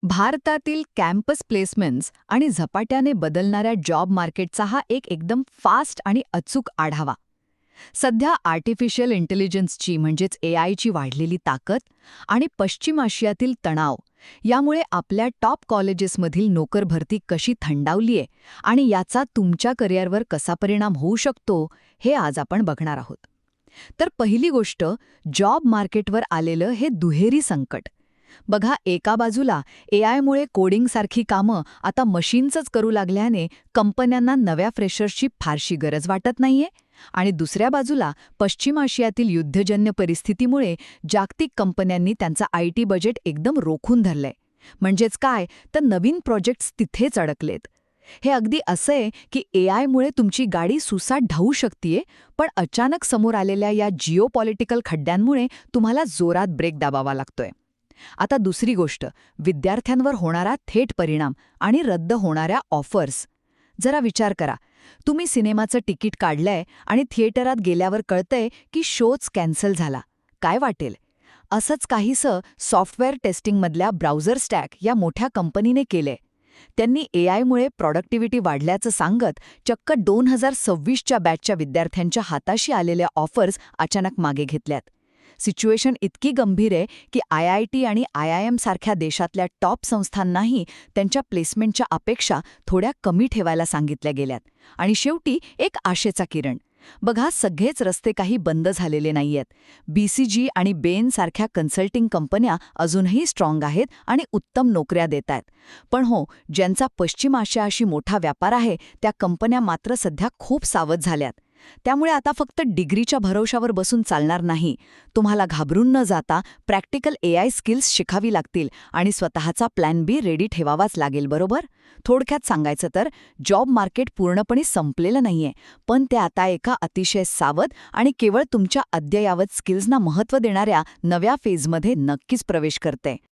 भारतातील campus placements आणि झपाट्याने बदलणाऱ्या जॉब मार्केटचा हा एक एकदम फास्ट आणि अचूक आढावा. सध्या आर्टिफिशियल इंटेलिजन्सची म्हणजेच एआयची वाढलेली ताकद आणि पश्चिम आशियातील तणाव यामुळे आपल्या टॉप कॉलेजेसमधील नोकर भरती कशी थंडावलीये आणि याचा तुमच्या करिअरवर कसा परिणाम होऊ शकतो हे आज आपण बघणार आहोत. तर पहिली गोष्ट, जॉब मार्केटवर आलेलं हे दुहेरी संकट. बघा, एका बाजूला एआयमुळे कोडिंगसारखी कामं आता मशीन्सच करू लागल्याने कंपन्यांना नव्या फ्रेशर्सची फारशी गरज वाटत नाहीये, आणि दुसऱ्या बाजूला पश्चिम आशियातील युद्धजन्य परिस्थितीमुळे जागतिक कंपन्यांनी त्यांचा आयटी बजेट एकदम रोखून धरलंय. म्हणजेच काय, तर नवीन प्रोजेक्ट्स तिथेच अडकलेत. हे अगदी असं आहे की एआयमुळे तुमची गाडी सुसाट धावू शकतीये, पण अचानक समोर आलेल्या या जिओपॉलिटिकल खड्ड्यांमुळे तुम्हाला जोरात ब्रेक दाबावा लागतोय. आता दुसरी गोष्ट, विद्यार्थ्यांवर होणारा थेट परिणाम आणि रद्द होणाऱ्या ऑफर्स. जरा विचार करा, तुम्ही सिनेमाचं तिकीट काढलंय आणि थिएटरात गेल्यावर कळतंय की शोच कॅन्सल झाला. काय वाटेल? असंच काहीसं सॉफ्टवेअर टेस्टिंगमधल्या ब्राउझर स्टॅक या मोठ्या कंपनीने केलंय. त्यांनी एआयमुळे प्रॉडक्टिव्हिटी वाढल्याचं सांगत चक्क 2026च्या बॅचच्या विद्यार्थ्यांच्या हाताशी आलेल्या ऑफर्स अचानक मागे घेतल्यात. सिच्युएशन इतकी गंभीर आहे की आयआयटी आणि आयआयएम सारख्या देशातल्या टॉप संस्थांनाही त्यांच्या प्लेसमेंटच्या अपेक्षा थोड्या कमी ठेवायला सांगितल्या गेल्यात. आणि शेवटी एक आशेचा किरण. बघा, सगळेच रस्ते काही बंद झालेले नाहीयेत. बीसीजी आणि बेन सारख्या कन्सल्टिंग कंपन्या अजूनही स्ट्रॉंग आहेत आणि उत्तम नोकऱ्या देत आहेत. पण हो, ज्यांचा पश्चिम आशियाशी मोठा व्यापार आहे त्या कंपन्या मात्र सध्या खूप सावध झाल्यात. त्यामुळे आता फक्त डिग्रीच्या भरवशावर बसून चालणार नाही. तुम्हाला घाबरून न जाता प्रॅक्टिकल एआय स्किल्स शिकावी लागतील आणि स्वतःचा प्लॅन बी रेडी ठेवावाच लागेल, बरोबर? थोडक्यात सांगायचं तर, जॉब मार्केट पूर्णपणे संपलेलं नाहीये, पण ते आता एका अतिशय सावध आणि केवळ तुमच्या अद्ययावत स्किल्सना महत्त्व देणाऱ्या नव्या फेजमध्ये नक्कीच प्रवेश करते.